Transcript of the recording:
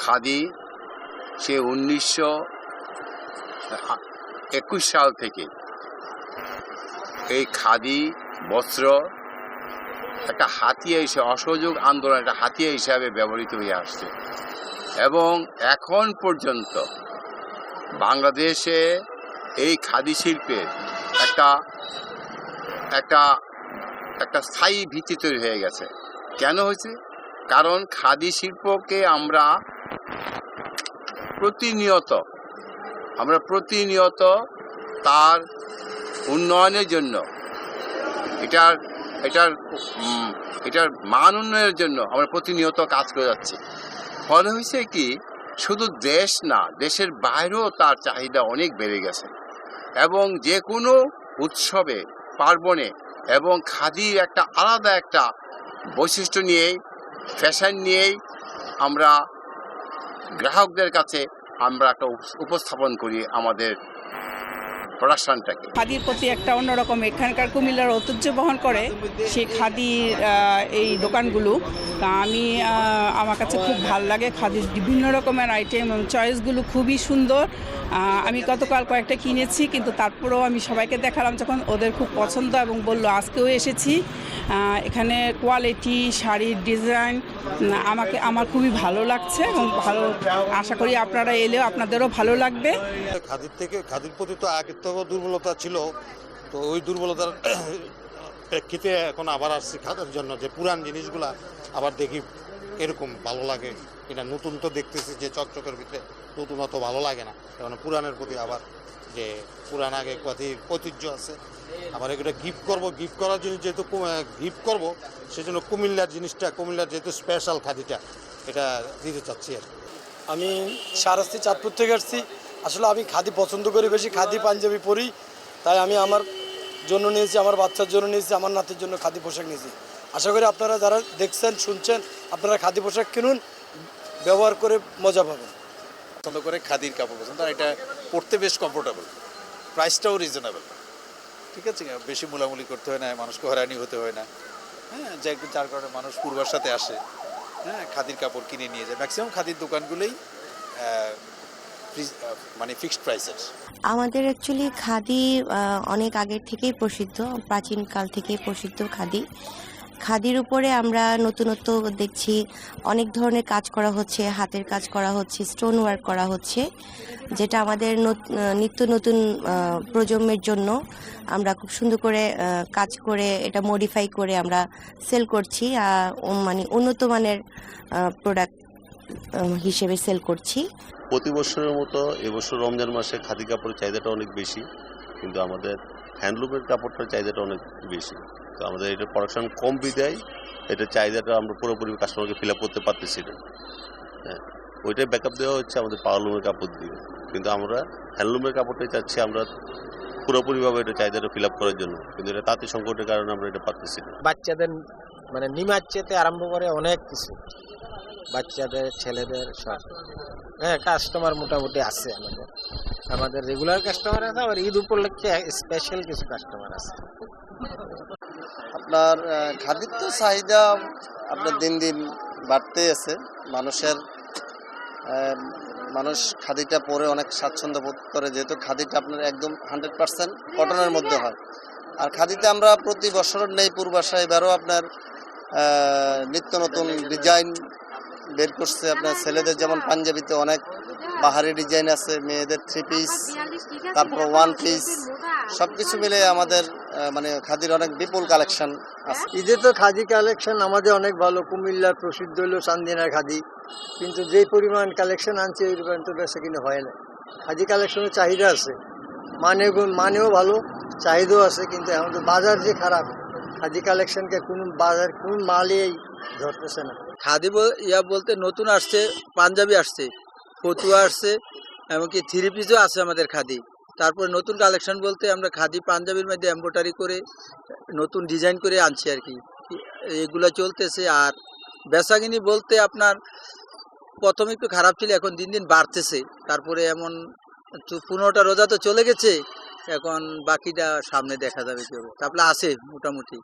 খাদি সে 1921 সাল থেকে এই খাদি বস্ত্র একটা হাতিয়ার হিসেবে, অসহযোগ আন্দোলন একটা হাতিয়ার হিসাবে ব্যবহৃত হয়ে আসছে এবং এখন পর্যন্ত বাংলাদেশে এই খাদি শিল্পের একটা একটা একটা স্থায়ী ভিত্তি তৈরি হয়ে গেছে। কেন হয়েছে? কারণ খাদি শিল্পকে আমরা প্রতিনিয়ত তার উন্নয়নের জন্য, এটার মান উন্নয়নের জন্য আমরা প্রতিনিয়ত কাজ করে যাচ্ছি। ফলে হয়েছে কি, শুধু দেশ না, দেশের বাইরেও তার চাহিদা অনেক বেড়ে গেছে এবং যে কোনো উৎসবে পার্বণে এবং খাদির একটা আলাদা একটা বৈশিষ্ট্য নিয়েই, ফ্যাশন নিয়েই আমরা গ্রাহকদের কাছে আমরা একটা উপস্থাপন করি আমাদের প্রোডাকশনটাকে। খাদির প্রতি একটা অন্যরকম, এখানকার কুমিল্লার ঐতিহ্য বহন করে সেই খাদির এই দোকানগুলো। আমার কাছে খুব ভালো লাগে খাদির বিভিন্ন রকমের আইটেম এবং চয়েসগুলো খুবই সুন্দর। আমি গতকাল কয়েকটা কিনেছি, কিন্তু তারপরেও আমি সবাইকে দেখালাম যখন, ওদের খুব পছন্দ এবং বললো আজকেও এসেছি। এখানে কোয়ালিটি, শাড়ির ডিজাইন আমার খুবই ভালো লাগছে এবং ভালো, আশা করি আপনারা এলেও আপনাদেরও ভালো লাগবে। খাদির প্রতি তো আগের থেকেও দুর্বলতা ছিল, তো ওই দুর্বলতার প্রেক্ষিতে এখন আবার আসছি খাদির জন্য, যে পুরান জিনিসগুলা আবার দেখি এরকম ভালো লাগে এটা। নতুন তো দেখতেছি যে চকচকের ভিতরে নতুন অত ভালো লাগে না, কারণ পুরানের প্রতি আবার যে পুরান আগে খাদির ঐতিহ্য আছে, আবার এগুলো গিফট করার জন্য, যেহেতু গিফট করবো সেজন্য কুমিল্লার জিনিসটা, কুমিল্লার যেহেতু স্পেশাল খাদিটা, এটা দিতে চাচ্ছি আর কি। আমি সারাস্তি চাঁদপুর থেকে আসছি। আসলে আমি খাদি পছন্দ করি বেশি, খাদি পাঞ্জাবি পরি, তাই আমি আমার জন্য নিয়েছি, আমার বাচ্চার জন্য নিয়েছি, আমার নাতির জন্য খাদি পোশাক নিয়েছি। আশা করি আপনারা যারা দেখছেন শুনছেন, আপনারা খাদি পোশাক কিনুন, ব্যবহার করে মজা পাবেন। পছন্দ করে খাদির কাপড় পছন্দ, আর এটা পরতে বেশ কমফোর্টেবল, প্রাইসটাও রিজনেবল। ঠিক আছে, বেশি মুলামুলি করতে হয় না, মানুষকে হয়রানি হতে হয় না। হ্যাঁ, যার কারণে মানুষ পূর্বার সাথে আসে, হ্যাঁ, খাদির কাপড় কিনে নিয়ে যায়। ম্যাক্সিমাম খাদির দোকানগুলোই মানে ফিক্সড প্রাইসের। আমাদের অ্যাকচুয়ালি খাদি অনেক আগের থেকেই প্রসিদ্ধ, প্রাচীনকাল থেকেই প্রসিদ্ধ খাদির উপরে আমরা নতুনত্ব দেখছি, অনেক ধরনের কাজ করা হচ্ছে, হাতের কাজ করা হচ্ছে, স্টোন ওয়ার্ক করা হচ্ছে, যেটা আমাদের নিত্য নতুন প্রজন্মের জন্য আমরা খুব সুন্দর করে কাজ করে এটা মডিফাই করে আমরা সেল করছি, মানে উন্নত মানের প্রোডাক্ট হিসেবে সেল করছি। প্রতি বছরের মতো এবছর রমজান মাসে খাদি কাপড়ের চাহিদাটা অনেক বেশি, কিন্তু আমাদের হ্যান্ডলুমের কাপড়টার চাহিদাটা অনেক বেশি। তো আমাদের এটা প্রোডাকশন কম বিদায় এটা চাহিদাটা আমরা পুরোপুরি কাস্টমারকে ফিল আপ করতে পারতেছি না। হ্যাঁ, ওইটাই ব্যাকআপ দেওয়া হচ্ছে আমাদের পাওয়ারলুমের কাপড় দিয়ে, কিন্তু আমরা হ্যান্ডলুমের কাপড়টাই চাচ্ছি আমরা পুরোপুরিভাবে এটা চাহিদাটা ফিল আপ করার জন্য, কিন্তু এটা তাঁতি সংকটের কারণে আমরা এটা পারতেছি না। বাচ্চাদের মানে নিমাচ্ছেতে আরম্ভ করে অনেক কিছু, বাচ্চাদের, ছেলেদের সব। হ্যাঁ, কাস্টমার মোটামুটি আছে আমাদের রেগুলার কাস্টমার আছে, আবার ঈদ উপলক্ষে স্পেশাল কিছু কাস্টমার আছে। আপনার খাদির তো চাহিদা আপনার দিন দিন বাড়তেই আছে। মানুষ খাদিটা পরে অনেক স্বাচ্ছন্দ্য বোধ করে, যেহেতু খাদিটা আপনার একদম 100% কটনের মধ্যে হয়। আর খাদিতে আমরা প্রতি বছর নেই পূর্বাশা, এবারও আপনার নিত্য নতুন ডিজাইন বের করছে। আপনার ছেলেদের যেমন পাঞ্জাবিতে অনেক বাহারি ডিজাইন আছে, মেয়েদের 3 পিস, তারপর 1 পিস, সবকিছু মিলে আমাদের মানে খাদির অনেক বিপুল কালেকশন আছে। ঈদে তো খাদি কালেকশন আমাদের অনেক ভালো, কুমিল্লার প্রসিদ্ধ হলো চান্দিনার খাদি, কিন্তু যে পরিমাণ কালেকশন আনছে এই পরিমাণ তো বেশি কিনে হয় না। খাদি কালেকশনের চাহিদা আছে, মানেও ভালো, চাহিদাও আছে, কিন্তু এখন তো বাজার যে খারাপ, খাদি কালেকশনকে কোন মালই ধরতেছে না। খাদি বলতে নতুন আসছে, পাঞ্জাবি আসছে, ফতুয়া আসছে, এমনকি 3 পিসও আছে আমাদের খাদি। তারপরে নতুন কালেকশন বলতে আমরা খাদি পাঞ্জাবির মধ্যে এমব্রয়ডারি করে নতুন ডিজাইন করে আনছি আর কি, এগুলো চলতেছে। আর বেচাকিনি বলতে আপনার প্রথমে একটু খারাপ ছিল, এখন দিন দিন বাড়তেছে। তারপরে এমন 15টা রোজা তো চলে গেছে, এখন বাকিটা সামনে দেখা যাবে কি হবে, তারপরে আছে মোটামুটি।